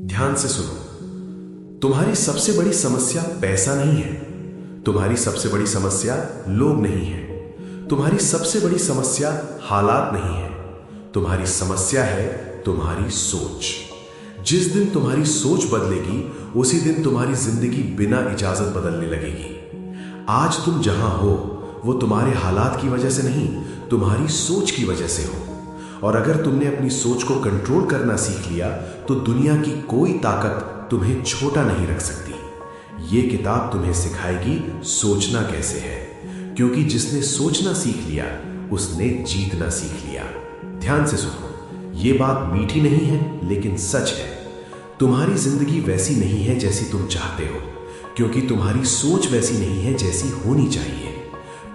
ध्यान से सुनो। तुम्हारी सबसे बड़ी समस्या पैसा नहीं है। तुम्हारी सबसे बड़ी समस्या लोग नहीं है। तुम्हारी सबसे बड़ी समस्या हालात नहीं है। तुम्हारी समस्या है तुम्हारी सोच। जिस दिन तुम्हारी सोच बदलेगी उसी दिन तुम्हारी जिंदगी बिना इजाजत बदलने लगेगी। आज तुम जहां हो वो तुम्हारे हालात की वजह से नहीं, तुम्हारी सोच की वजह से हो। और अगर तुमने अपनी सोच को कंट्रोल करना सीख लिया तो दुनिया की कोई ताकत तुम्हें छोटा नहीं रख सकती। ये किताब तुम्हें सिखाएगी सोचना कैसे है, क्योंकि जिसने सोचना सीख लिया उसने जीतना सीख लिया। ध्यान से सुनो, ये बात मीठी नहीं है लेकिन सच है। तुम्हारी जिंदगी वैसी नहीं है जैसी तुम चाहते हो, क्योंकि तुम्हारी सोच वैसी नहीं है जैसी होनी चाहिए।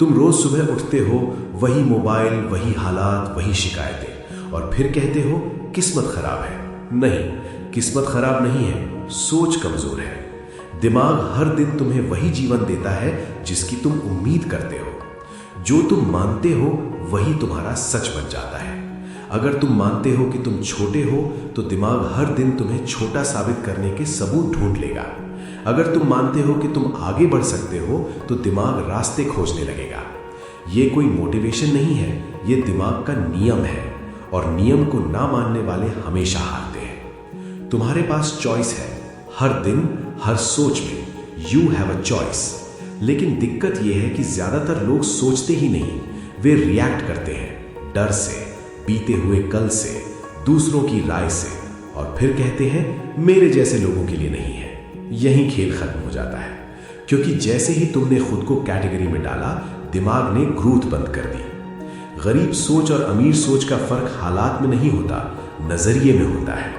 तुम रोज सुबह उठते हो, वही मोबाइल, वही हालात, वही शिकायतें, और फिर कहते हो किस्मत खराब है। नहीं, किस्मत खराब नहीं है, सोच कमजोर है। दिमाग हर दिन तुम्हें वही जीवन देता है जिसकी तुम उम्मीद करते हो। जो तुम मानते हो वही तुम्हारा सच बन जाता है। अगर तुम मानते हो कि तुम छोटे हो तो दिमाग हर दिन तुम्हें छोटा साबित करने के सबूत ढूंढ लेगा। अगर तुम मानते हो कि तुम आगे बढ़ सकते हो तो दिमाग रास्ते खोजने लगेगा। ये कोई मोटिवेशन नहीं है, ये दिमाग का नियम है, और नियम को ना मानने वाले हमेशा हारते हैं। तुम्हारे पास चॉइस है। हर दिन हर सोच में यू हैव अ चॉइस। लेकिन दिक्कत यह है कि ज्यादातर लोग सोचते ही नहीं, वे रिएक्ट करते हैं, डर से, बीते हुए कल से, दूसरों की राय से, और फिर कहते हैं मेरे जैसे लोगों के लिए नहीं है। यही खेल खत्म हो जाता है, क्योंकि जैसे ही तुमने खुद को कैटेगरी में डाला दिमाग ने ग्रोथ बंद कर दी। गरीब सोच और अमीर सोच का फर्क हालात में नहीं होता, नजरिए में होता है।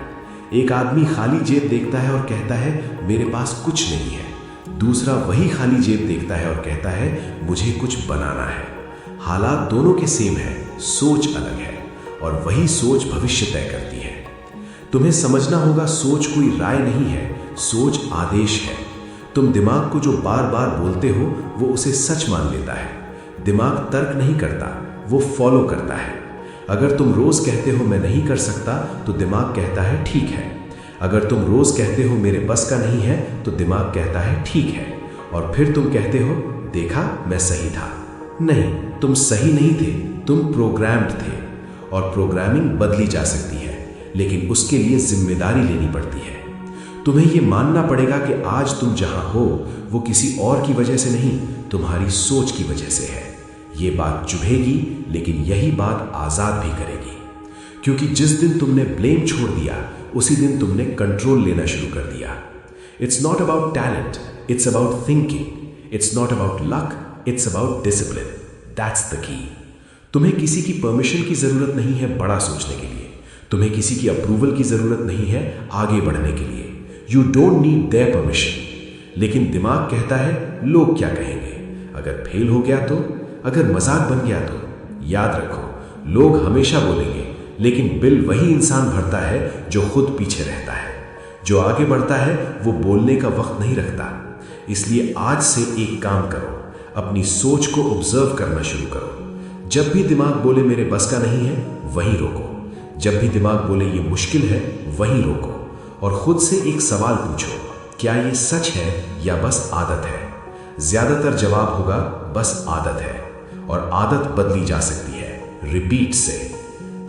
एक आदमी खाली जेब देखता है और कहता है मेरे पास कुछ नहीं है। दूसरा वही खाली जेब देखता है और कहता है मुझे कुछ बनाना है। हालात दोनों के सेम है, सोच अलग है, और वही सोच भविष्य तय करती है। तुम्हें समझना होगा, सोच कोई राय नहीं है, सोच आदेश है। तुम दिमाग को जो बार बार बोलते हो वो उसे सच मान लेता है। दिमाग तर्क नहीं करता, वो फॉलो करता है। अगर तुम रोज कहते हो मैं नहीं कर सकता तो दिमाग कहता है ठीक है। अगर तुम रोज कहते हो मेरे बस का नहीं है तो दिमाग कहता है ठीक है। और फिर तुम कहते हो देखा मैं सही था। नहीं, तुम सही नहीं थे, तुम प्रोग्राम्ड थे। और प्रोग्रामिंग बदली जा सकती है, लेकिन उसके लिए जिम्मेदारी लेनी पड़ती है। तुम्हें यह मानना पड़ेगा कि आज तुम जहां हो वो किसी और की वजह से नहीं, तुम्हारी सोच की वजह से है। ये बात चुभेगी, लेकिन यही बात आजाद भी करेगी, क्योंकि जिस दिन तुमने ब्लेम छोड़ दिया उसी दिन तुमने कंट्रोल लेना शुरू कर दिया। It's not about talent, it's about thinking. It's not about luck, it's about discipline. That's the की। तुम्हें किसी की परमिशन की जरूरत नहीं है बड़ा सोचने के लिए। तुम्हें किसी की अप्रूवल की जरूरत नहीं है आगे बढ़ने के लिए। You don't need their permission. लेकिन दिमाग कहता है लोग क्या कहेंगे, अगर फेल हो गया तो, अगर मजाक बन गया तो। याद रखो, लोग हमेशा बोलेंगे, लेकिन बिल वही इंसान भरता है जो खुद पीछे रहता है। जो आगे बढ़ता है वो बोलने का वक्त नहीं रखता। इसलिए आज से एक काम करो, अपनी सोच को ऑब्जर्व करना शुरू करो। जब भी दिमाग बोले मेरे बस का नहीं है, वहीं रोको। जब भी दिमाग बोले ये मुश्किल है, वहीं रोको, और खुद से एक सवाल पूछो, क्या ये सच है या बस आदत है? ज्यादातर जवाब होगा बस आदत है, और आदत बदली जा सकती है रिपीट से।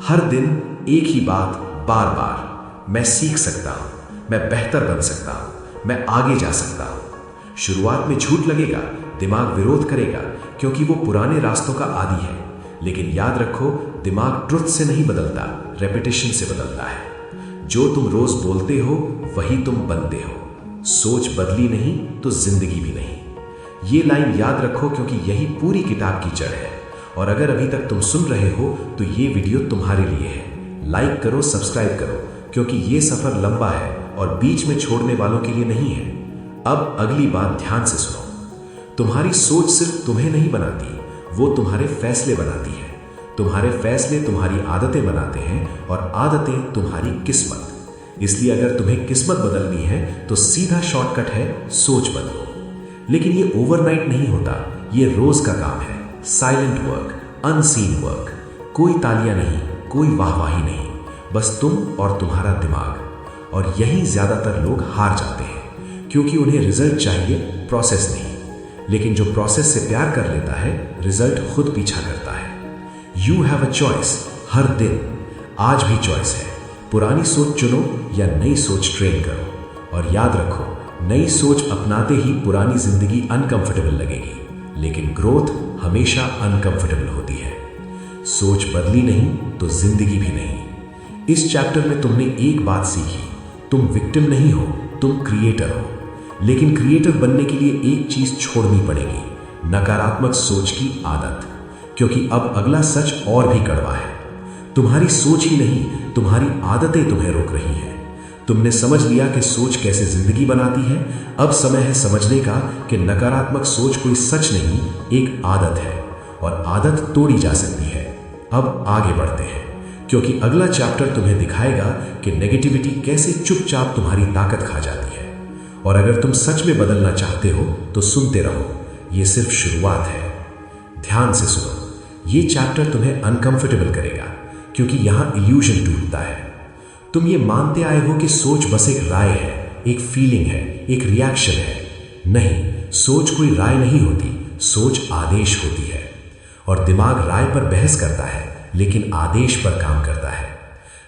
हर दिन एक ही बात बार बार, मैं सीख सकता हूं, मैं बेहतर बन सकता हूं, मैं आगे जा सकता हूं। शुरुआत में झूठ लगेगा, दिमाग विरोध करेगा, क्योंकि वो पुराने रास्तों का आदी है। लेकिन याद रखो, दिमाग ट्रुथ से नहीं बदलता, रेपिटेशन से बदलता है। जो तुम रोज बोलते हो वही तुम बनते हो। सोच बदली नहीं तो जिंदगी भी नहीं। ये लाइन याद रखो, क्योंकि यही पूरी किताब की जड़ है। और अगर अभी तक तुम सुन रहे हो तो ये वीडियो तुम्हारे लिए है। लाइक करो, सब्सक्राइब करो, क्योंकि ये सफर लंबा है और बीच में छोड़ने वालों के लिए नहीं है। अब अगली बात ध्यान से सुनो। तुम्हारी सोच सिर्फ तुम्हें नहीं बनाती, वो तुम्हारे फैसले बनाती है। तुम्हारे फैसले तुम्हारी आदतें बनाते हैं, और आदतें तुम्हारी किस्मत। इसलिए अगर तुम्हें किस्मत बदलनी है तो सीधा शॉर्टकट है, सोच बदलो। लेकिन ये ओवरनाइट नहीं होता, ये रोज का काम है। Silent work, unseen work. कोई तालियां नहीं, कोई वाहवाही नहीं, बस तुम और तुम्हारा दिमाग। और यही ज्यादातर लोग हार जाते हैं, क्योंकि उन्हें रिजल्ट चाहिए, प्रोसेस नहीं। लेकिन जो प्रोसेस से प्यार कर लेता है, रिजल्ट खुद पीछा करता है। You have a choice. हर दिन आज भी चॉइस है। पुरानी सोच चुनो या नई सोच ट्रेन करो। और याद रखो, नई सोच अपनाते ही पुरानी जिंदगी अनकंफर्टेबल लगेगी, लेकिन ग्रोथ हमेशा अनकंफर्टेबल होती है। सोच बदली नहीं तो जिंदगी भी नहीं। इस चैप्टर में तुमने एक बात सीखी, तुम विक्टिम नहीं हो, तुम क्रिएटर हो। लेकिन क्रिएटर बनने के लिए एक चीज छोड़नी पड़ेगी, नकारात्मक सोच की आदत। क्योंकि अब अगला सच और भी कड़वा है। तुम्हारी सोच ही नहीं, तुम्हारी आदतें तुम्हें रोक रही है। तुमने समझ लिया कि सोच कैसे जिंदगी बनाती है। अब समय है समझने का कि नकारात्मक सोच कोई सच नहीं, एक आदत है, और आदत तोड़ी जा सकती है। अब आगे बढ़ते हैं, क्योंकि अगला चैप्टर तुम्हें दिखाएगा कि नेगेटिविटी कैसे चुपचाप तुम्हारी ताकत खा जाती है। और अगर तुम सच में बदलना चाहते हो तो सुनते रहो, ये सिर्फ शुरुआत है। ध्यान से सुनो, ये चैप्टर तुम्हें अनकंफर्टेबल करेगा, क्योंकि यहां इल्यूजन टूटता है। तुम ये मानते आए हो कि सोच बस एक राय है, एक फीलिंग है, एक रिएक्शन है। नहीं, सोच कोई राय नहीं होती, सोच आदेश होती है। और दिमाग राय पर बहस करता है, लेकिन आदेश पर काम करता है।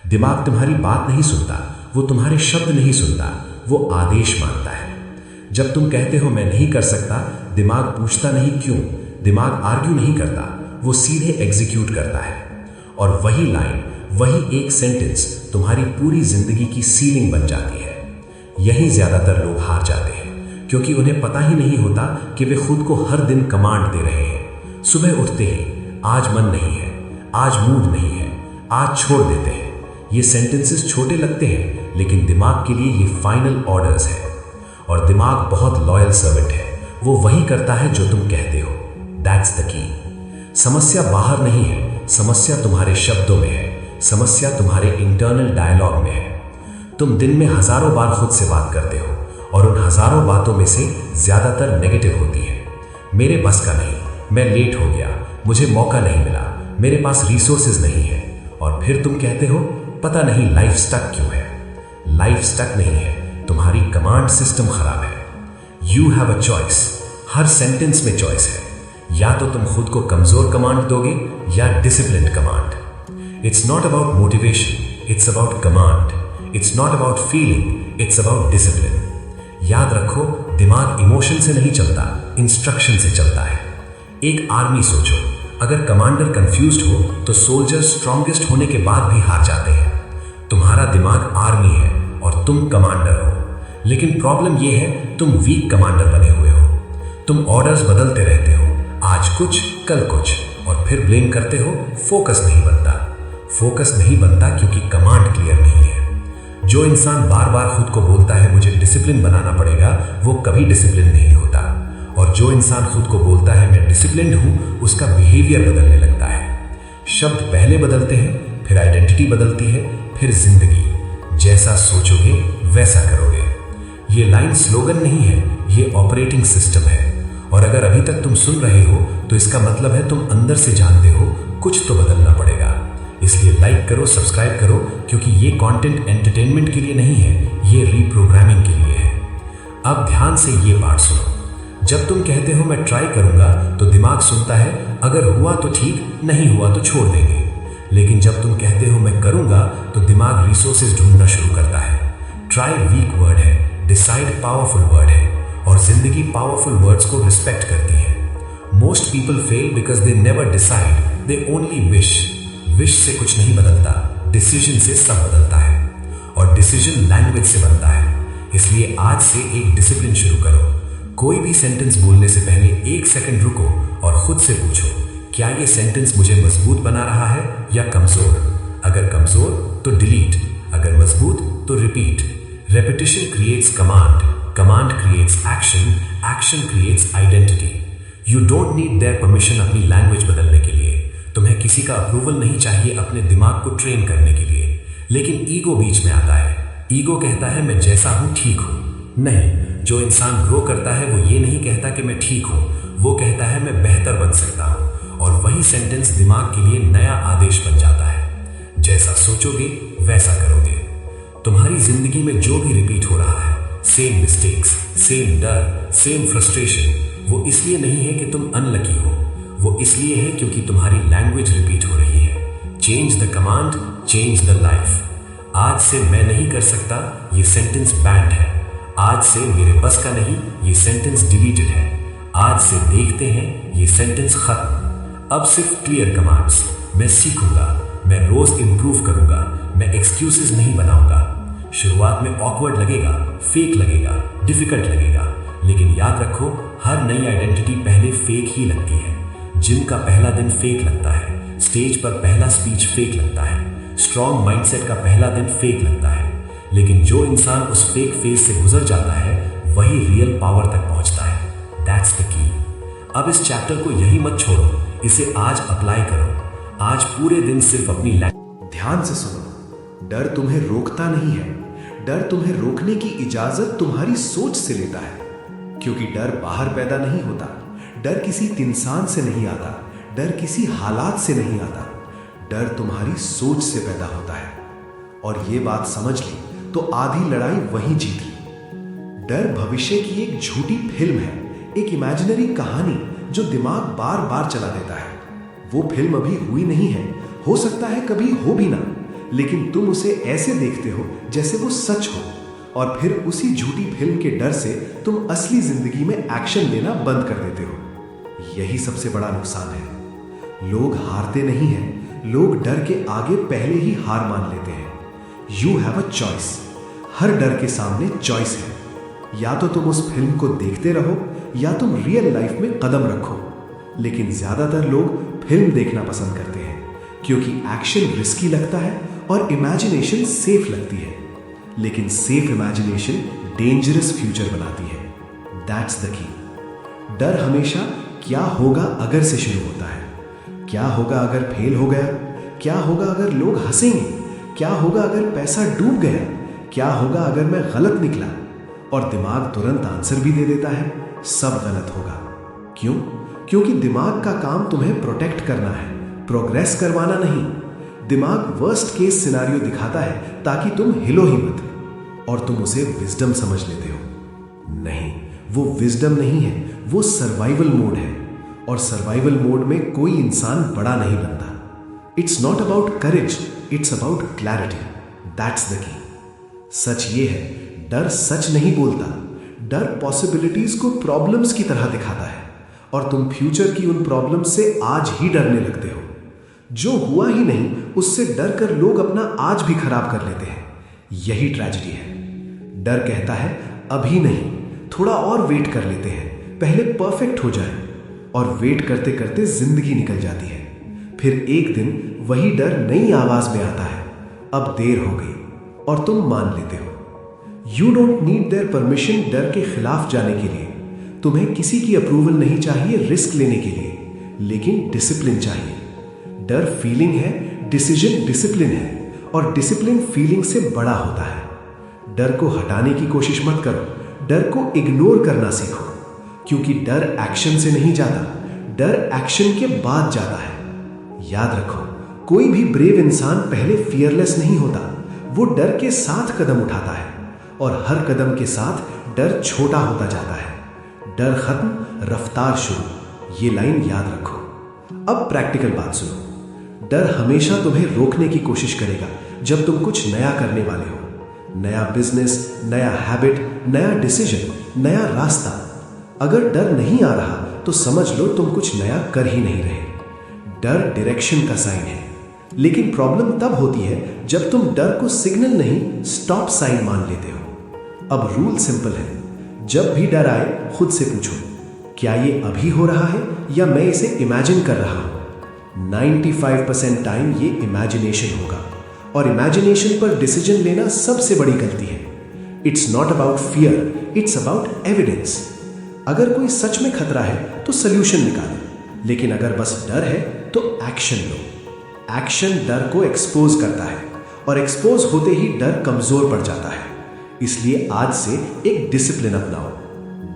दिमाग तुम्हारी बात नहीं सुनता, वो तुम्हारे शब्द नहीं सुनता, वो आदेश मानता है। जब तुम कहते हो मैं नहीं कर सकता, दिमाग पूछता नहीं क्यों, दिमाग आर्ग्यू नहीं करता, वो सीधे एग्जीक्यूट करता है। और वही लाइन, वही एक सेंटेंस तुम्हारी पूरी जिंदगी की सीलिंग बन जाती है। यही ज्यादातर लोग हार जाते हैं, क्योंकि उन्हें पता ही नहीं होता कि वे खुद को हर दिन कमांड दे रहे हैं। सुबह उठते ही आज मन नहीं है, आज मूड नहीं है, आज छोड़ देते हैं। ये सेंटेंसेस छोटे लगते हैं, लेकिन दिमाग के लिए ये फाइनल ऑर्डर्स है। और दिमाग बहुत लॉयल सर्वेंट है, वो वही करता है जो तुम कहते हो। दैट्स द की। समस्या बाहर नहीं है, समस्या तुम्हारे शब्दों में है, समस्या तुम्हारे इंटरनल डायलॉग में है। तुम दिन में हजारों बार खुद से बात करते हो, और उन हजारों बातों में से ज्यादातर नेगेटिव होती है। मेरे बस का नहीं, मैं लेट हो गया, मुझे मौका नहीं मिला, मेरे पास रिसोर्सेज नहीं है। और फिर तुम कहते हो पता नहीं लाइफ स्टक क्यों है। लाइफ स्टक नहीं है, तुम्हारी कमांड सिस्टम खराब है। You have a choice. Her sentence में चॉइस है। या तो तुम खुद को कमजोर कमांड दोगे या discipline command. It's not about motivation, it's about command. It's not about feeling, it's about discipline. याद रखो, दिमाग इमोशन से नहीं चलता, इंस्ट्रक्शन से चलता है। एक आर्मी सोचो, अगर कमांडर कंफ्यूज्ड हो तो सोल्जर स्ट्रॉन्गेस्ट होने के बाद भी हार जाते हैं। तुम्हारा दिमाग आर्मी है और तुम कमांडर हो। लेकिन प्रॉब्लम यह है, तुम वीक कमांडर बने हुए हो। तुम ऑर्डर्स बदलते रहते हो, आज कुछ कल कुछ, और फिर ब्लेम करते हो। फोकस नहीं बनता। फोकस नहीं बनता क्योंकि कमांड क्लियर नहीं है। जो इंसान बार बार खुद को बोलता है मुझे डिसिप्लिन बनाना पड़ेगा, वो कभी डिसिप्लिन नहीं होता। और जो इंसान खुद को बोलता है मैं डिसिप्लिन्ड हूं, उसका बिहेवियर बदलने लगता है। शब्द पहले बदलते हैं, फिर आइडेंटिटी बदलती है, फिर जिंदगी। जैसा सोचोगे वैसा करोगे। ये लाइन स्लोगन नहीं है, ये ऑपरेटिंग सिस्टम है। और अगर अभी तक तुम सुन रहे हो तो इसका मतलब है तुम अंदर से जानते हो कुछ तो बदलना पड़ेगा। इसलिए लाइक करो, सब्सक्राइब करो, क्योंकि ये कंटेंट एंटरटेनमेंट के लिए नहीं है, ये रीप्रोग्रामिंग के लिए है। अब ध्यान से ये पार्ट सुनो। जब तुम कहते हो मैं ट्राई करूंगा, तो दिमाग सुनता है अगर हुआ तो ठीक, नहीं हुआ तो छोड़ देंगे। लेकिन जब तुम कहते हो मैं करूंगा, तो दिमाग रिसोर्सेज ढूंढना शुरू करता है। ट्राई वीक वर्ड है, डिसाइड पावरफुल वर्ड है, और जिंदगी पावरफुल वर्ड्स को रिस्पेक्ट करती है। Most people fail because they never decide, they only wish. Wish से कुछ नहीं बदलता, डिसीजन से सब बदलता है। और डिसीजन लैंग्वेज से बनता है। इसलिए आज से एक डिसिप्लिन शुरू करो। कोई भी सेंटेंस बोलने से पहले 1 सेकंड रुको और खुद से पूछो, क्या ये सेंटेंस मुझे मजबूत बना रहा है या कमजोर? अगर कमजोर तो डिलीट, अगर मजबूत तो repeat. Repetition creates command, command creates action, action creates identity. You don't need their permission अपनी लैंग्वेज बदलने के लिए। तुम्हें किसी का अप्रूवल नहीं चाहिए अपने दिमाग को ट्रेन करने के लिए। लेकिन ईगो बीच में आता है। ईगो कहता है मैं जैसा हूं ठीक हूं। नहीं, जो इंसान ग्रो करता है वो ये नहीं कहता कि मैं ठीक हूं, वो कहता है मैं बेहतर बन सकता हूं। और वही सेंटेंस दिमाग के लिए नया आदेश बन जाता है। जैसा सोचोगे वैसा करोगे। तुम्हारी जिंदगी में जो भी रिपीट हो रहा है, सेम मिस्टेक्स, सेम डर, सेम फ्रस्ट्रेशन, वो इसलिए नहीं है कि तुम अनलकी हो, वो इसलिए है क्योंकि तुम्हारी लैंग्वेज रिपीट हो रही है। Change the command, change the life. आज से मैं नहीं कर सकता, ये सेंटेंस बैंड है। आज से मेरे बस का नहीं, ये सेंटेंस डिलीटेड है। आज से देखते हैं, ये सेंटेंस खत्म। अब सिर्फ क्लियर कमांड्स। मैं सीखूंगा, मैं रोज इंप्रूव करूंगा, मैं एक्सक्यूजेस नहीं बनाऊंगा। शुरुआत में ऑकवर्ड लगेगा, फेक लगेगा, डिफिकल्ट लगेगा, लेकिन याद रखो, हर नई आइडेंटिटी पहले फेक ही लगती है। जिम का पहला दिन फेक लगता है, स्टेज पर पहला स्पीच फेक लगता है, स्ट्रॉन्ग माइंडसेट का पहला दिन फेक लगता है, लेकिन जो इंसान उस फेक फेज से गुजर जाता है वही रियल पावर तक पहुंचता है। That's the key. अब इस चैप्टर को यही मत छोड़ो, इसे आज अप्लाई करो। आज पूरे दिन सिर्फ अपनी ध्यान से सुनो। डर तुम्हें रोकता नहीं है, डर तुम्हें रोकने की इजाजत तुम्हारी सोच से लेता है। क्योंकि डर बाहर पैदा नहीं होता, डर किसी इंसान से नहीं आता, डर किसी हालात से नहीं आता, डर तुम्हारी सोच से पैदा होता है। और ये बात समझ ली तो आधी लड़ाई वहीं जीत ली। डर भविष्य की एक झूठी फिल्म है, एक इमेजिनरी कहानी जो दिमाग बार बार चला देता है। वो फिल्म अभी हुई नहीं है, हो सकता है कभी हो भी ना, लेकिन तुम उसे ऐसे देखते हो जैसे वो सच हो, और फिर उसी झूठी फिल्म के डर से तुम असली जिंदगी में एक्शन लेना बंद कर देते हो। यही सबसे बड़ा नुकसान है। लोग हारते नहीं हैं, लोग डर के आगे पहले ही हार मान लेते हैं। You have a choice. हर डर के सामने चॉइस है। या तो तुम उस फिल्म को देखते रहो या तुम रियल लाइफ में कदम रखो। लेकिन ज्यादातर लोग फिल्म देखना पसंद करते हैं क्योंकि एक्शन रिस्की लगता है और इमेजिनेशन सेफ लगती है। लेकिन सेफ इमेजिनेशन डेंजरस फ्यूचर बनाती है। दैट्स द की। डर हमेशा क्या होगा अगर से शुरू होता है। क्या होगा अगर फेल हो गया? क्या होगा अगर लोग हंसेंगे? क्या होगा अगर पैसा डूब गया? क्या होगा अगर मैं गलत निकला? और दिमाग तुरंत आंसर भी दे देता है, सब गलत होगा। क्यों? क्योंकि दिमाग का काम तुम्हें प्रोटेक्ट करना है, प्रोग्रेस करवाना नहीं। दिमाग वर्स्ट केस सिनारियो दिखाता है ताकि तुम हिलो ही मत, और तुम उसे विजडम समझ लेते हो। नहीं, वो विजडम नहीं है, वो सर्वाइवल मोड है। और सर्वाइवल मोड में कोई इंसान बड़ा नहीं बनता। It's not about courage, it's about clarity. That's the key. सच ये है, डर सच नहीं बोलता। डर पॉसिबिलिटीज को प्रॉब्लम्स की तरह दिखाता है, और तुम फ्यूचर की उन प्रॉब्लम्स से आज ही डरने लगते हो। जो हुआ ही नहीं उससे डर कर लोग अपना आज भी खराब कर लेते हैं। यही ट्रेजेडी है। डर कहता है अभी नहीं, थोड़ा और वेट कर लेते हैं, पहले परफेक्ट हो जाए। और वेट करते करते जिंदगी निकल जाती है। फिर एक दिन वही डर नई आवाज में आता है, अब देर हो गई, और तुम मान लेते हो। You don't need their permission डर के खिलाफ जाने के लिए। तुम्हें किसी की अप्रूवल नहीं चाहिए रिस्क लेने के लिए, लेकिन डिसिप्लिन चाहिए। डर फीलिंग है, डिसीजन डिसिप्लिन है, और डिसिप्लिन फीलिंग से बड़ा होता है। डर को हटाने की कोशिश मत करो, डर को इग्नोर करना सीखो। क्योंकि डर एक्शन से नहीं जाता, डर एक्शन के बाद जाता है। याद रखो, कोई भी ब्रेव इंसान पहले फियरलेस नहीं होता, वो डर के साथ कदम उठाता है, और हर कदम के साथ डर छोटा होता जाता है। डर खत्म, रफ्तार शुरू। ये लाइन याद रखो। अब प्रैक्टिकल बात सुनो। डर हमेशा तुम्हें रोकने की कोशिश करेगा जब तुम कुछ नया करने वाले हो। नया बिजनेस, नया हैबिट, नया डिसीजन, नया रास्ता। अगर डर नहीं आ रहा तो समझ लो तुम कुछ नया कर ही नहीं रहे। डर डायरेक्शन का साइन है, लेकिन प्रॉब्लम तब होती है जब तुम डर को सिग्नल नहीं, स्टॉप साइन मान लेते हो। अब रूल सिंपल है, जब भी डर आए खुद से पूछो, क्या ये अभी हो रहा है या मैं इसे इमेजिन कर रहा हूं? 95% टाइम ये इमेजिनेशन होगा, और इमेजिनेशन पर डिसीजन लेना सबसे बड़ी गलती है। It's not about fear, it's about evidence. अगर कोई सच में खतरा है तो सोल्यूशन निकालो, लेकिन अगर बस डर है तो एक्शन लो। एक्शन डर को एक्सपोज करता है, और एक्सपोज होते ही डर कमजोर पड़ जाता है। इसलिए आज से एक डिसिप्लिन अपनाओ।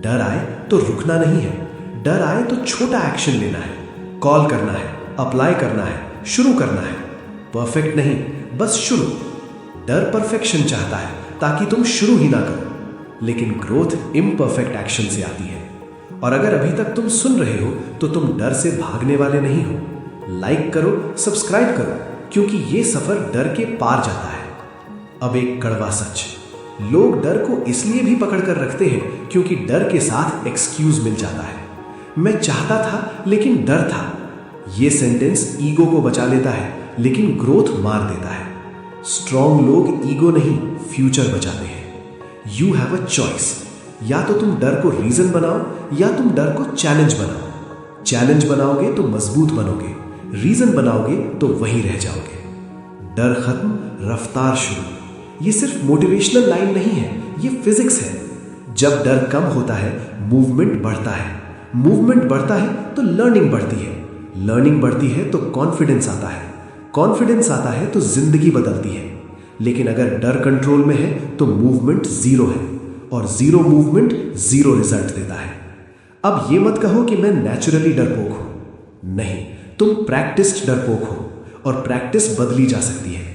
डर आए तो रुकना नहीं है, डर आए तो छोटा एक्शन लेना है, कॉल करना है, अप्लाई करना है, शुरू करना है। परफेक्ट नहीं, बस शुरू। डर परफेक्शन चाहता है ताकि तुम शुरू ही ना करो, लेकिन ग्रोथ इम्परफेक्ट एक्शन से आती है। और अगर अभी तक तुम सुन रहे हो तो तुम डर से भागने वाले नहीं हो। लाइक करो, सब्सक्राइब करो, क्योंकि ये सफर डर के पार जाता है। अब एक कड़वा सच, लोग डर को इसलिए भी पकड़ कर रखते हैं क्योंकि डर के साथ एक्सक्यूज मिल जाता है। मैं चाहता था लेकिन डर था। ये सेंटेंस ईगो को बचा लेता है लेकिन ग्रोथ मार देता है। स्ट्रॉन्ग लोग ईगो नहीं, फ्यूचर बचाते हैं। यू हैव अ चॉइस, या तो तुम डर को रीजन बनाओ या तुम डर को चैलेंज बनाओ। चैलेंज बनाओगे तो मजबूत बनोगे, रीजन बनाओगे तो वहीं रह जाओगे। डर खत्म, रफ्तार शुरू। ये सिर्फ मोटिवेशनल लाइन नहीं है, ये फिजिक्स है। जब डर कम होता है मूवमेंट बढ़ता है, मूवमेंट बढ़ता है तो लर्निंग बढ़ती है, लर्निंग बढ़ती है तो कॉन्फिडेंस आता है, कॉन्फिडेंस आता है तो जिंदगी बदलती है। लेकिन अगर डर कंट्रोल में है तो मूवमेंट जीरो है, और जीरो मूवमेंट जीरो रिजल्ट देता है। अब ये मत कहो कि मैं नेचुरली डरपोक हूं। नहीं, तुम प्रैक्टिस्ड डरपोक हो, और प्रैक्टिस बदली जा सकती है।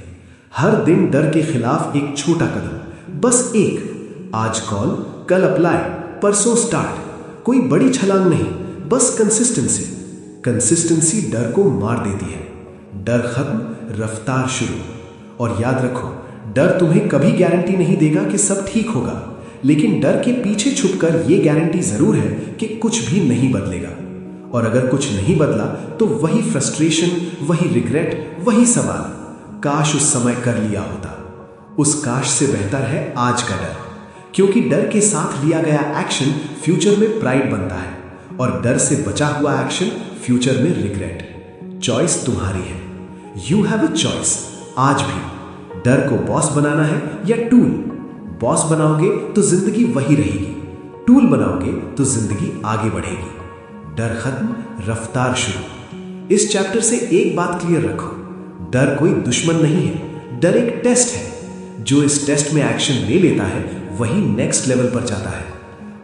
हर दिन डर के खिलाफ एक छोटा कदम, बस एक। आज कॉल, कल अप्लाई, परसों स्टार्ट। कोई बड़ी छलांग नहीं, बस कंसिस्टेंसी। कंसिस्टेंसी डर को मार देती है। डर खत्म, रफ्तार शुरू। और याद रखो, डर तुम्हें कभी गारंटी नहीं देगा कि सब ठीक होगा, लेकिन डर के पीछे छुपकर यह गारंटी जरूर है कि कुछ भी नहीं बदलेगा। और अगर कुछ नहीं बदला तो वही फ्रस्ट्रेशन, वही रिग्रेट, वही सवाल, काश उस समय कर लिया होता। उस काश से बेहतर है आज का डर, क्योंकि डर के साथ लिया गया एक्शन फ्यूचर में प्राइड बनता है, और डर से बचा हुआ एक्शन फ्यूचर में रिग्रेट। चॉइस तुम्हारी है। You have a choice. आज भी डर को बॉस बनाना है या टूल। बॉस बनाओगे तो जिंदगी वही रहेगी, टूल बनाओगे तो जिंदगी आगे बढ़ेगी। डर खत्म, रफ्तार शुरू। इस चैप्टर से एक बात क्लियर रखो, डर कोई दुश्मन नहीं है, डर एक टेस्ट है। जो इस टेस्ट में एक्शन ले लेता है वही नेक्स्ट लेवल पर जाता है।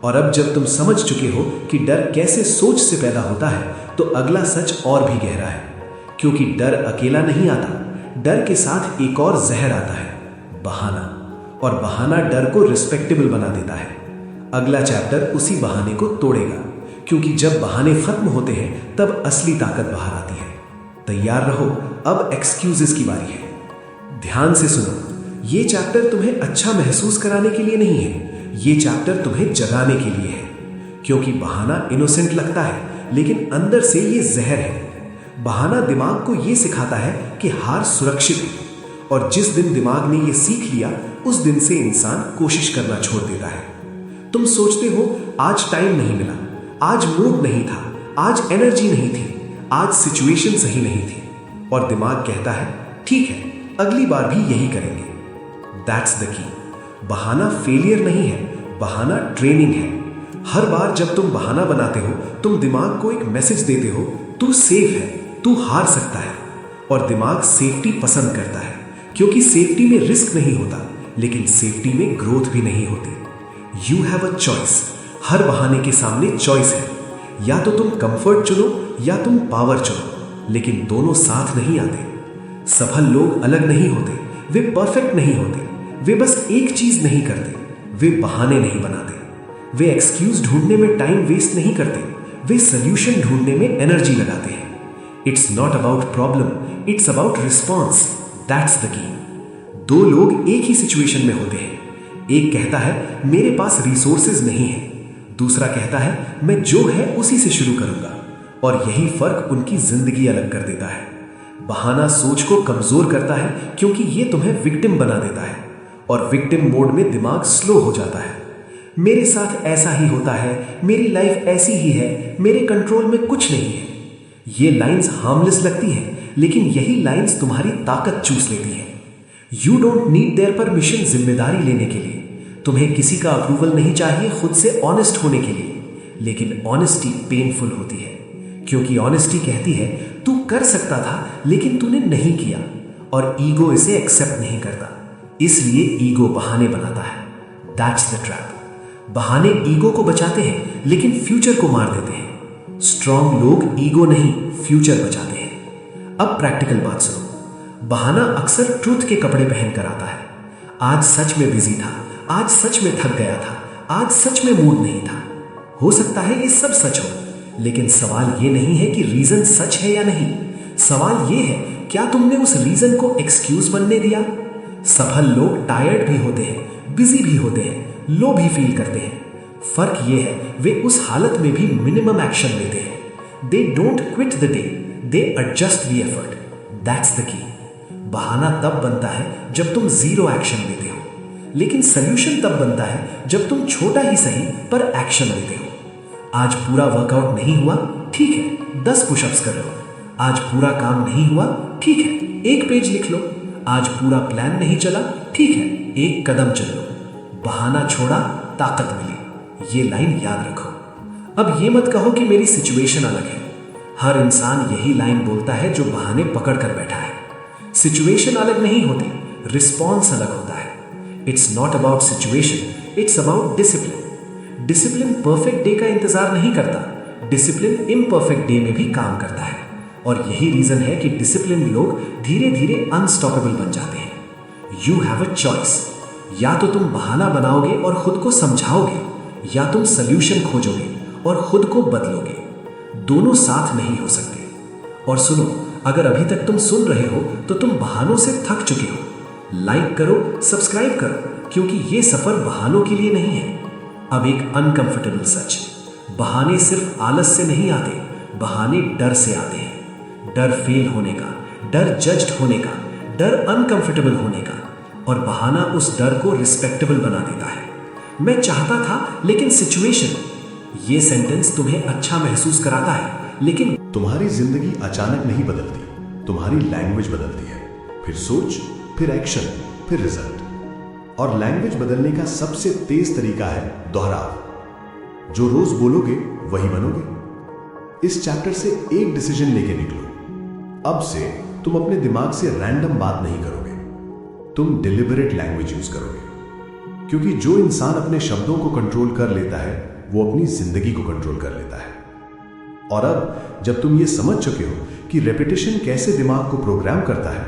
और अब जब तुम समझ चुके हो कि डर कैसे सोच से पैदा होता है, तो अगला सच और भी गहरा है, क्योंकि डर अकेला नहीं आता, डर के साथ एक और जहर आता है, बहाना। और बहाना डर को रिस्पेक्टेबल बना देता है। अगला चैप्टर उसी बहाने को तोड़ेगा, क्योंकि जब बहाने खत्म होते हैं तब असली ताकत बाहर आती है। तैयार रहो, अब एक्सक्यूजेस की बारी है। ध्यान से सुनो, ये चैप्टर तुम्हें अच्छा महसूस कराने के लिए नहीं है, ये चैप्टर तुम्हें जगाने के लिए है। क्योंकि बहाना इनोसेंट लगता है, लेकिन अंदर से ये जहर है। बहाना दिमाग को ये सिखाता है कि हार सुरक्षित है, और जिस दिन दिमाग ने ये सीख लिया उस दिन से इंसान कोशिश करना छोड़ देता है। तुम सोचते हो आज टाइम नहीं मिला, आज मूड नहीं था, आज एनर्जी नहीं थी, आज सिचुएशन सही नहीं थी, और दिमाग कहता है ठीक है, अगली बार भी यही करेंगे। दैट्स द की। बहाना फेलियर नहीं है, बहाना ट्रेनिंग है। हर बार जब तुम बहाना बनाते हो तुम दिमाग को एक मैसेज देते हो, तू सेफ है, तू हार सकता है। और दिमाग सेफ्टी पसंद करता है, क्योंकि सेफ्टी में रिस्क नहीं होता, लेकिन सेफ्टी में ग्रोथ भी नहीं होती। You have a choice. हर बहाने के सामने चॉइस है, या तो तुम कंफर्ट चुनो या तुम पावर चुनो, लेकिन दोनों साथ नहीं आते। सफल लोग अलग नहीं होते, वे परफेक्ट नहीं होते, वे बस एक चीज नहीं करते, वे बहाने नहीं बनाते, वे एक्सक्यूज ढूंढने में टाइम वेस्ट नहीं करते, वे सोल्यूशन ढूंढने में एनर्जी लगाते हैं। It's not about problem, it's about response. That's the की। दो लोग एक ही सिचुएशन में होते हैं, एक कहता है मेरे पास रिसोर्सेज नहीं है, दूसरा कहता है मैं जो है उसी से शुरू करूंगा, और यही फर्क उनकी जिंदगी अलग कर देता है। बहाना सोच को कमजोर करता है, क्योंकि ये तुम्हें विक्टिम बना देता है, और विक्टिम मोड में दिमाग स्लो हो जाता है। मेरे साथ ऐसा ही होता है, मेरी लाइफ ऐसी ही है, मेरे कंट्रोल में कुछ नहीं है। ये लाइंस हार्मलेस लगती हैं, लेकिन यही लाइंस तुम्हारी ताकत चूस लेती है। You don't need their permission जिम्मेदारी लेने के लिए। तुम्हें किसी का अप्रूवल नहीं चाहिए खुद से ऑनेस्ट होने के लिए, लेकिन ऑनेस्टी पेनफुल होती है, क्योंकि ऑनेस्टी कहती है तू कर सकता था लेकिन तूने नहीं किया, और ईगो इसे एक्सेप्ट नहीं करता, इसलिए ईगो बहाने बनाता है। That's the trap. बहाने ईगो को बचाते हैं लेकिन फ्यूचर को मार देते हैं। स्ट्रॉन्ग लोग ईगो नहीं फ्यूचर बचाते हैं। अब प्रैक्टिकल बात सुनो। बहाना अक्सर ट्रूथ के कपड़े पहनकर आता है, आज सच में बिजी था, आज सच में थक गया था, आज सच में मूड नहीं था। हो सकता है ये सब सच हो, लेकिन सवाल ये नहीं है कि रीजन सच है या नहीं। सवाल ये है, क्या तुमने उस रीजन को एक्सक्यूज बनने दिया? सफल लोग टायर्ड भी होते हैं, बिजी भी होते हैं, लो भी फील करते हैं। फर्क ये है, वे उस हालत में भी मिनिमम एक्शन लेते हैं। They don't quit the day, they adjust the effort. That's the की। बहाना तब बनता है जब तुम जीरो एक्शन लेते हो, लेकिन सोल्यूशन तब बनता है जब तुम छोटा ही सही पर एक्शन लेते हो। आज पूरा वर्कआउट नहीं हुआ, ठीक है 10 पुशअप्स कर लो। आज पूरा काम नहीं हुआ, ठीक है 1 पेज लिख लो। आज पूरा प्लान नहीं चला, ठीक है 1 कदम चल लो। बहाना छोड़ा, ताकत मिली। ये लाइन याद रखो। अब ये मत कहो कि मेरी सिचुएशन अलग है। हर इंसान यही लाइन बोलता है जो बहाने पकड़ कर बैठा है। सिचुएशन अलग नहीं होती, रिस्पॉन्स अलग होता है। It's not about situation, it's about discipline. Discipline perfect day का इंतजार नहीं करता, डिसिप्लिन इम्परफेक्ट डे में भी काम करता है। और यही रीजन है कि डिसिप्लिन लोग धीरे धीरे अनस्टॉपेबल बन जाते हैं। You have a choice. या तो तुम बहाना बनाओगे और खुद को समझाओगे, या तुम सोल्यूशन खोजोगे और खुद को बदलोगे। दोनों साथ नहीं हो सकते। और सुनो, अगर अभी तक तुम सुन रहे हो तो तुम बहानों से थक चुके हो। लाइक करो, सब्सक्राइब करो, क्योंकि ये सफर बहानों के लिए नहीं है। अब एक अनकंफर्टेबल सच, बहाने सिर्फ आलस से नहीं आते, बहाने डर से आते हैं। डर फेल होने का, डर जज्ड होने का, डर अनकंफर्टेबल होने का। और बहाना उस डर को रिस्पेक्टेबल बना देता है। मैं चाहता था लेकिन सिचुएशन। ये सेंटेंस तुम्हें अच्छा महसूस कराता है, लेकिन तुम्हारी जिंदगी अचानक नहीं बदलती, तुम्हारी लैंग्वेज बदलती है। फिर सोच, फिर एक्शन, फिर रिजल्ट। और लैंग्वेज बदलने का सबसे तेज तरीका है दोहराव। जो रोज बोलोगे वही बनोगे। इस चैप्टर से एक डिसीजन लेके निकलो। अब से तुम अपने दिमाग से रैंडम बात नहीं करोगे, तुम डिलिबरेट लैंग्वेज यूज करोगे। क्योंकि जो इंसान अपने शब्दों को कंट्रोल कर लेता है वो अपनी जिंदगी को कंट्रोल कर लेता है। और अब जब तुम ये समझ चुके हो कि रेपिटेशन कैसे दिमाग को प्रोग्राम करता है,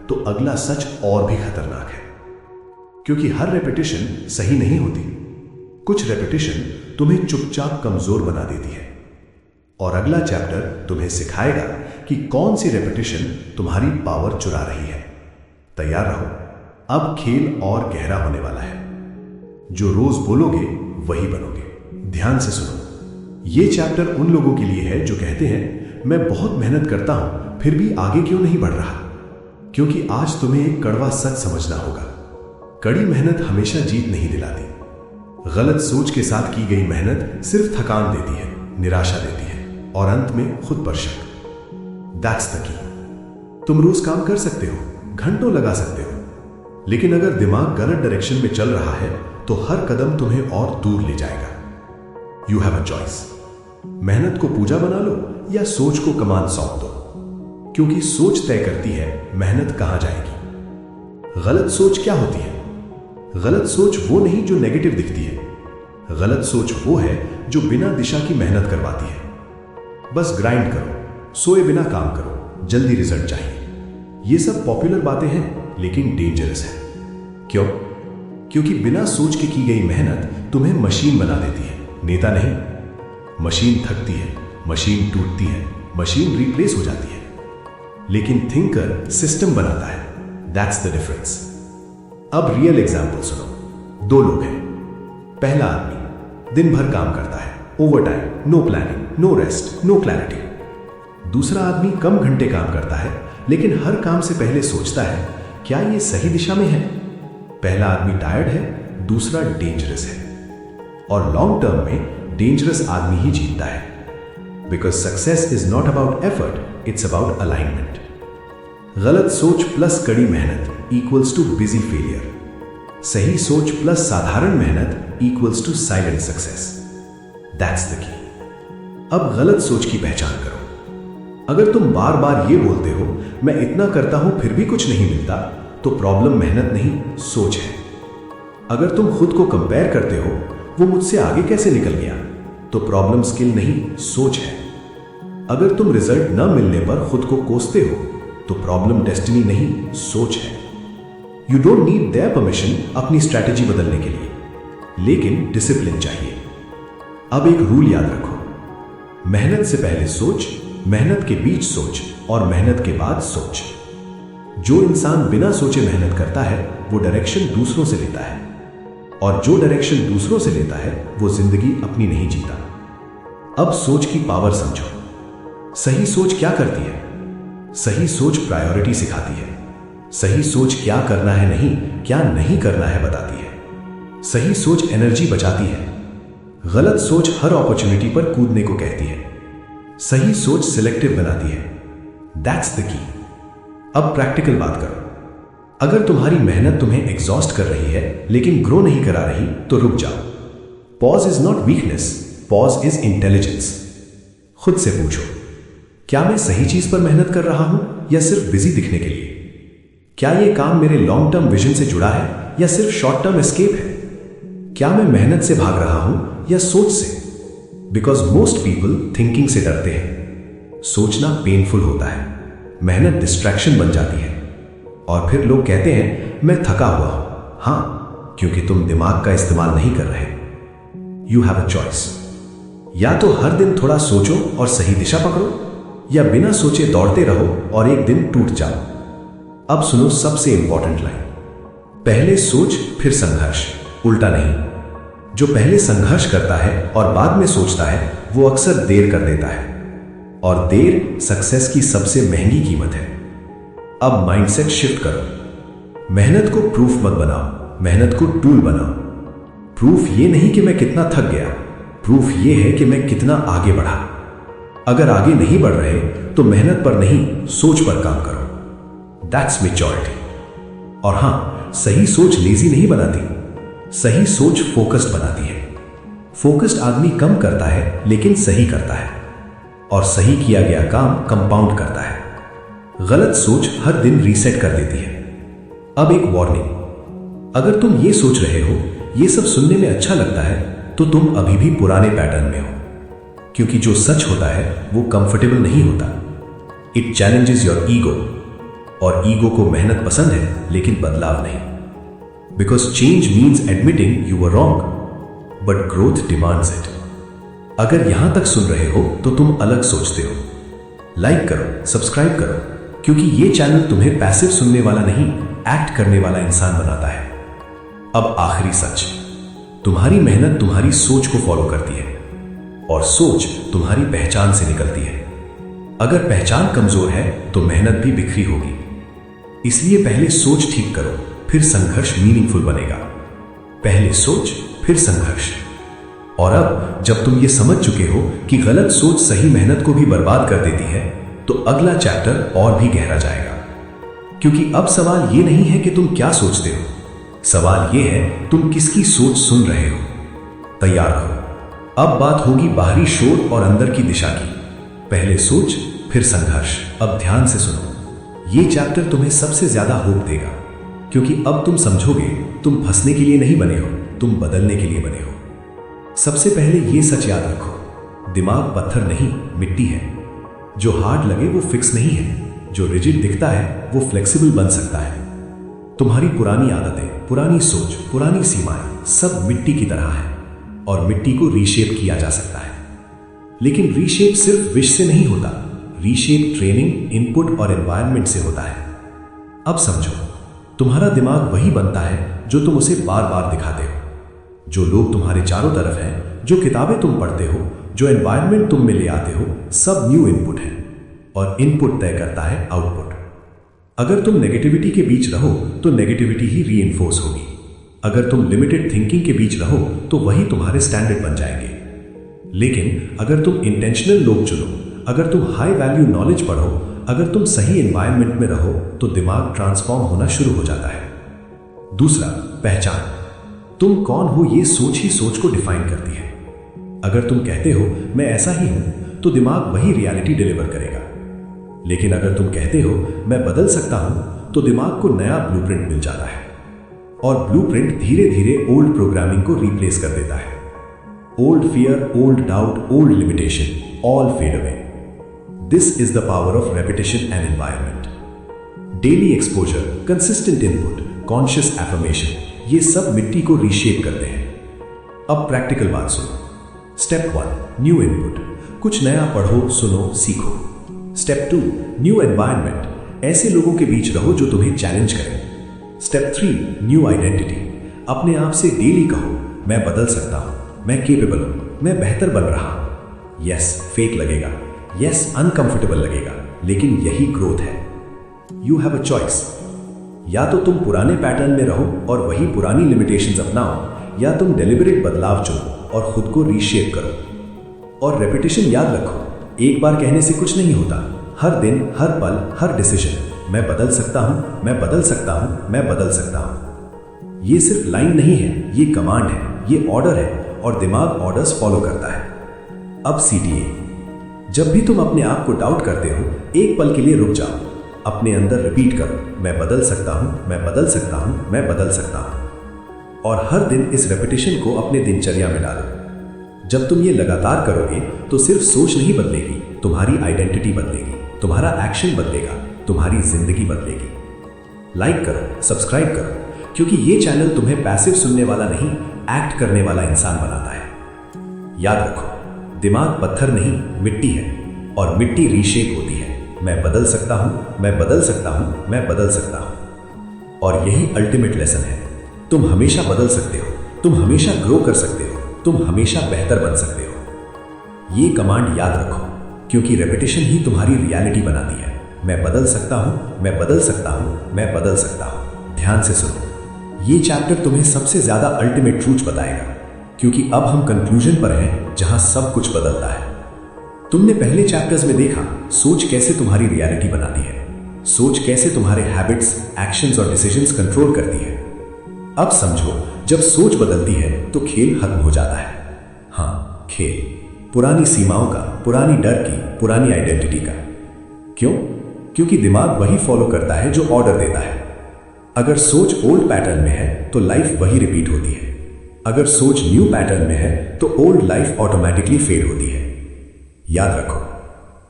तो अगला सच और भी खतरनाक है। क्योंकि हर रेपिटेशन सही नहीं होती। कुछ रेपिटेशन तुम्हें चुपचाप कमजोर बना देती है। और अगला चैप्टर तुम्हें सिखाएगा कि कौन सी रेपिटेशन तुम्हारी पावर चुरा रही है। तैयार रहो, अब खेल और गहरा होने वाला है। जो रोज बोलोगे वही बनोगे। ध्यान से सुनो, ये चैप्टर उन लोगों के लिए है जो कहते हैं मैं बहुत मेहनत करता हूं फिर भी आगे क्यों नहीं बढ़ रहा। क्योंकि आज तुम्हें एक कड़वा सच समझना होगा। कड़ी मेहनत हमेशा जीत नहीं दिलाती। गलत सोच के साथ की गई मेहनत सिर्फ थकान देती है, निराशा देती है और अंत में खुद पर शक। दैट्स द की। तुम रोज काम कर सकते हो, घंटों लगा सकते हो, लेकिन अगर दिमाग गलत डायरेक्शन में चल रहा है तो हर कदम तुम्हें और दूर ले जाएगा। You have a choice. मेहनत को पूजा बना लो या सोच को कमान सौंप दो। क्योंकि सोच तय करती है मेहनत कहां जाएगी। गलत सोच क्या होती है? गलत सोच वो नहीं जो नेगेटिव दिखती है। गलत सोच वो है जो बिना दिशा की मेहनत करवाती है। बस ग्राइंड करो, सोए बिना काम करो, जल्दी रिजल्ट चाहिए। ये सब पॉपुलर बातें हैं लेकिन डेंजरस है। क्यों? क्योंकि बिना सोच के की गई मेहनत तुम्हें मशीन बना देती है, नेता नहीं। मशीन थकती है, मशीन टूटती है, मशीन रिप्लेस हो जाती है, लेकिन थिंकर सिस्टम बनाता है। That's the difference. अब रियल एग्जाम्पल सुनो। 2 लोग हैं। पहला आदमी दिन भर काम करता है, over time, no planning, no rest, no clarity. दूसरा आदमी कम घंटे काम करता है लेकिन हर काम से पहले सोचता है क्या ये सही दिशा में है। पहला आदमी टायर्ड है, दूसरा डेंजरस है। और लॉन्ग टर्म में डेंजरस आदमी ही जीतता है। Because success is not about effort, it's about alignment. गलत सोच प्लस कड़ी मेहनत इक्वल्स टू बिजी फेलियर। सही सोच प्लस साधारण मेहनत equals to silent success. That's the key. अब गलत सोच की पहचान करो। अगर तुम बार बार ये बोलते हो मैं इतना करता हूं फिर भी कुछ नहीं मिलता, तो प्रॉब्लम मेहनत नहीं, सोच है। अगर तुम खुद को कंपेयर करते हो वो मुझसे आगे कैसे निकल गया, तो प्रॉब्लम स्किल नहीं, सोच है। अगर तुम रिजल्ट न मिलने पर खुद को कोसते हो तो प्रॉब्लम डेस्टिनी नहीं, सोच है। You don't need their permission अपनी स्ट्रैटेजी बदलने के लिए, लेकिन डिसिप्लिन चाहिए। अब एक रूल याद रखो, मेहनत से पहले सोच, मेहनत के बीच सोच और मेहनत के बाद सोच। जो इंसान बिना सोचे मेहनत करता है वो डायरेक्शन दूसरों से लेता है, और जो डायरेक्शन दूसरों से लेता है वो जिंदगी अपनी नहीं जीता। अब सोच की पावर समझो। सही सोच क्या करती है? सही सोच प्रायोरिटी सिखाती है। सही सोच क्या करना है नहीं, क्या नहीं करना है बताती है। सही सोच एनर्जी बचाती है। गलत सोच हर अपॉर्चुनिटी पर कूदने को कहती है। सही सोच सिलेक्टिव बनाती है। That's the key. अब प्रैक्टिकल बात करो। अगर तुम्हारी मेहनत तुम्हें एग्जॉस्ट कर रही है लेकिन ग्रो नहीं करा रही तो रुक जाओ। Pause is not weakness, pause is intelligence. खुद से पूछो, क्या मैं सही चीज पर मेहनत कर रहा हूं या सिर्फ बिजी दिखने के लिए? क्या यह काम मेरे लॉन्ग टर्म विजन से जुड़ा है या सिर्फ शॉर्ट टर्म एस्केप है? क्या मैं मेहनत से भाग रहा हूं या सोच से? बिकॉज मोस्ट पीपल थिंकिंग से डरते हैं। सोचना पेनफुल होता है, मेहनत डिस्ट्रैक्शन बन जाती है, और फिर लोग कहते हैं मैं थका हुआ हूं। हां, क्योंकि तुम दिमाग का इस्तेमाल नहीं कर रहे। You have a choice. या तो हर दिन थोड़ा सोचो और सही दिशा पकड़ो, या बिना सोचे दौड़ते रहो और एक दिन टूट जाओ। अब सुनो सबसे इंपॉर्टेंट लाइन, पहले सोच फिर संघर्ष, उल्टा नहीं। जो पहले संघर्ष करता है और बाद में सोचता है वो अक्सर देर कर देता है, और देर सक्सेस की सबसे महंगी कीमत है। अब माइंडसेट शिफ्ट करो। मेहनत को प्रूफ मत बनाओ, मेहनत को टूल बनाओ। प्रूफ ये नहीं कि मैं कितना थक गया, प्रूफ ये है कि मैं कितना आगे बढ़ा। अगर आगे नहीं बढ़ रहे तो मेहनत पर नहीं, सोच पर काम करो। That's maturity. और हां, सही सोच लेजी नहीं बनाती, सही सोच फोकस्ड बनाती है। फोकस्ड आदमी कम करता है लेकिन सही करता है, और सही किया गया काम कंपाउंड करता है। गलत सोच हर दिन रीसेट कर देती है। अब एक वार्निंग, अगर तुम ये सोच रहे हो ये सब सुनने में अच्छा लगता है तो तुम अभी भी पुराने पैटर्न में हो, क्योंकि जो सच होता है वो कंफर्टेबल नहीं होता। इट चैलेंजेस योर ईगो, और ईगो को मेहनत पसंद है लेकिन बदलाव नहीं। Because change means admitting you were wrong, but growth demands it. अगर यहां तक सुन रहे हो तो तुम अलग सोचते हो। लाइक करो, सब्सक्राइब करो, क्योंकि ये चैनल तुम्हें पैसिव सुनने वाला नहीं, एक्ट करने वाला इंसान बनाता है। अब आखिरी सच, तुम्हारी मेहनत तुम्हारी सोच को फॉलो करती है, और सोच तुम्हारी पहचान से निकलती है। अगर पहचान कमजोर है तो मेहनत भी बिखरी होगी। इसलिए पहले सोच ठीक करो, फिर संघर्ष मीनिंगफुल बनेगा। पहले सोच फिर संघर्ष। और अब जब तुम ये समझ चुके हो कि गलत सोच सही मेहनत को भी बर्बाद कर देती है, तो अगला चैप्टर और भी गहरा जाएगा। क्योंकि अब सवाल ये नहीं है कि तुम क्या सोचते हो, सवाल ये है तुम किसकी सोच सुन रहे हो। तैयार रहो, अब बात होगी बाहरी शोर और अंदर की दिशा की। पहले सोच फिर संघर्ष। अब ध्यान से सुनो, ये चैप्टर तुम्हें सबसे ज्यादा होप देगा, क्योंकि अब तुम समझोगे तुम फंसने के लिए नहीं बने हो, तुम बदलने के लिए बने हो। सबसे पहले ये सच याद रखो, दिमाग पत्थर नहीं, मिट्टी है। जो हार्ड लगे वो फिक्स नहीं है, जो रिजिड दिखता है वो फ्लेक्सिबल बन सकता है। तुम्हारी पुरानी आदतें, पुरानी सोच, पुरानी सीमाएं सब मिट्टी की तरह है, और मिट्टी को रीशेप किया जा सकता है। लेकिन रीशेप सिर्फ विश से नहीं होता, रीशेप ट्रेनिंग, इनपुट और एनवायरनमेंट से होता है। अब समझो, तुम्हारा दिमाग वही बनता है जो तुम उसे बार बार दिखाते हो। जो लोग तुम्हारे चारों तरफ हैं, जो किताबें तुम पढ़ते हो, जो एनवायरनमेंट तुम में ले आते हो, सब न्यू इनपुट है, और इनपुट तय करता है आउटपुट। अगर तुम नेगेटिविटी के बीच रहो तो नेगेटिविटी ही रीइंफोर्स होगी। अगर तुम लिमिटेड थिंकिंग के बीच रहो तो वही तुम्हारे स्टैंडर्ड बन जाएंगे। लेकिन अगर तुम इंटेंशनल लोग चुनो, अगर तुम हाई वैल्यू नॉलेज पढ़ो, अगर तुम सही एनवायरनमेंट में रहो, तो दिमाग ट्रांसफॉर्म होना शुरू हो जाता है। दूसरा, पहचान। तुम कौन हो ये सोच ही सोच को डिफाइन करती है। अगर तुम कहते हो मैं ऐसा ही हूं, तो दिमाग वही रियलिटी डिलीवर करेगा। लेकिन अगर तुम कहते हो मैं बदल सकता हूं, तो दिमाग को नया ब्लूप्रिंट मिल जाता है, और ब्लूप्रिंट धीरे धीरे ओल्ड प्रोग्रामिंग को रिप्लेस कर देता है। Old fear, old doubt, old limitation, all fade away. This is the power of repetition and environment. Daily exposure, consistent input, conscious affirmation, ये सब मिट्टी को रीशेप करते हैं। अब प्रैक्टिकल बात सुनो। स्टेप 1 न्यू इनपुट, कुछ नया पढ़ो, सुनो, सीखो। स्टेप 2 न्यू एनवायरनमेंट, ऐसे लोगों के बीच रहो जो तुम्हें चैलेंज करें। स्टेप 3 न्यू आइडेंटिटी, अपने आप से डेली कहो मैं बदल सकता हूं, मैं केपेबल हूं, मैं बेहतर बन रहा हूं। यस फेक लगेगा, यस अनकंफर्टेबल लगेगा, लेकिन यही ग्रोथ है। यू हैव अ चॉइस, या तो तुम पुराने पैटर्न में रहो और वही पुरानी लिमिटेशंस अपनाओ, या तुम डेलिबरेट बदलाव चुनो और खुद को रीशेप करो। और रेपिटेशन याद रखो, एक बार कहने से कुछ नहीं होता। हर दिन, हर पल, हर डिसीजन, मैं बदल सकता हूं, मैं बदल सकता हूं, मैं बदल सकता हूं। ये सिर्फ लाइन नहीं है, ये कमांड है, ये ऑर्डर है, और दिमाग ऑर्डर्स फॉलो करता है। अब CTA, जब भी तुम अपने आप को डाउट करते हो, एक पल के लिए रुक जाओ, अपने अंदर रिपीट करो मैं बदल सकता हूं, मैं बदल सकता हूं, मैं बदल सकता हूं। और हर दिन इस रेपिटेशन को अपने दिनचर्या में डालो। जब तुम ये लगातार करोगे तो सिर्फ सोच नहीं बदलेगी, तुम्हारी आइडेंटिटी बदलेगी, तुम्हारा एक्शन बदलेगा, तुम्हारी जिंदगी बदलेगी। लाइक करो, सब्सक्राइब करो, क्योंकि ये चैनल तुम्हें पैसिव सुनने वाला नहीं, एक्ट करने वाला इंसान बनाता है। याद रखो, दिमाग पत्थर नहीं, मिट्टी है, और मिट्टी रीशेप होती है। मैं बदल सकता हूं, मैं बदल सकता हूं, मैं बदल सकता हूं। और यही अल्टीमेट लेसन है। तुम हमेशा बदल सकते हो, तुम हमेशा ग्रो कर सकते हो, तुम हमेशा बेहतर बन सकते हो। ये कमांड याद रखो, क्योंकि रेपिटेशन ही तुम्हारी रियलिटी बनाती है। मैं बदल सकता हूं, मैं बदल सकता हूं, मैं बदल सकता हूं। ध्यान से सुनो, ये चैप्टर तुम्हें सबसे ज्यादा अल्टीमेट ट्रूथ बताएगा, क्योंकि अब हम कंक्लूजन पर हैं जहां सब कुछ बदलता है। तुमने पहले चैप्टर्स में देखा सोच कैसे तुम्हारी रियलिटी बनाती है, सोच कैसे तुम्हारे हैबिट्स, एक्शंस और डिसीजंस कंट्रोल करती है। अब समझो, जब सोच बदलती है तो खेल खत्म हो जाता है। हाँ, खेल पुरानी सीमाओं का, पुरानी डर की, पुरानी आइडेंटिटी का। क्यों? क्योंकि दिमाग वही फॉलो करता है जो ऑर्डर देता है। अगर सोच ओल्ड पैटर्न में है तो लाइफ वही रिपीट होती है। अगर सोच न्यू पैटर्न में है तो ओल्ड लाइफ ऑटोमेटिकली फेड होती है। याद रखो,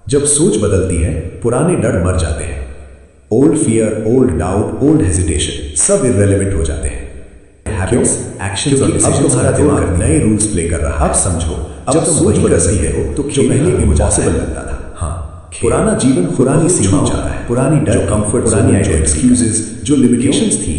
जब सोच बदलती है पुराने डर मर जाते हैं। Old fear, old doubt, old hesitation सब इररिलेवेंट हो जाते हैं। हैबिट्स, एक्शंस और डिसीजंस तुम्हारा दिमाग नए रूल्स प्ले कर रहा है। अब समझो, जब सोच बदलती है तो जो पहले इम्पॉसिबल लगता था, हाँ, पुराना जीवन पुरानी सीमाओं जाता है, पुरानी डर, कंफर्ट, पुरानी एक्सक्यूजेस, जो लिमिटेशंस थी,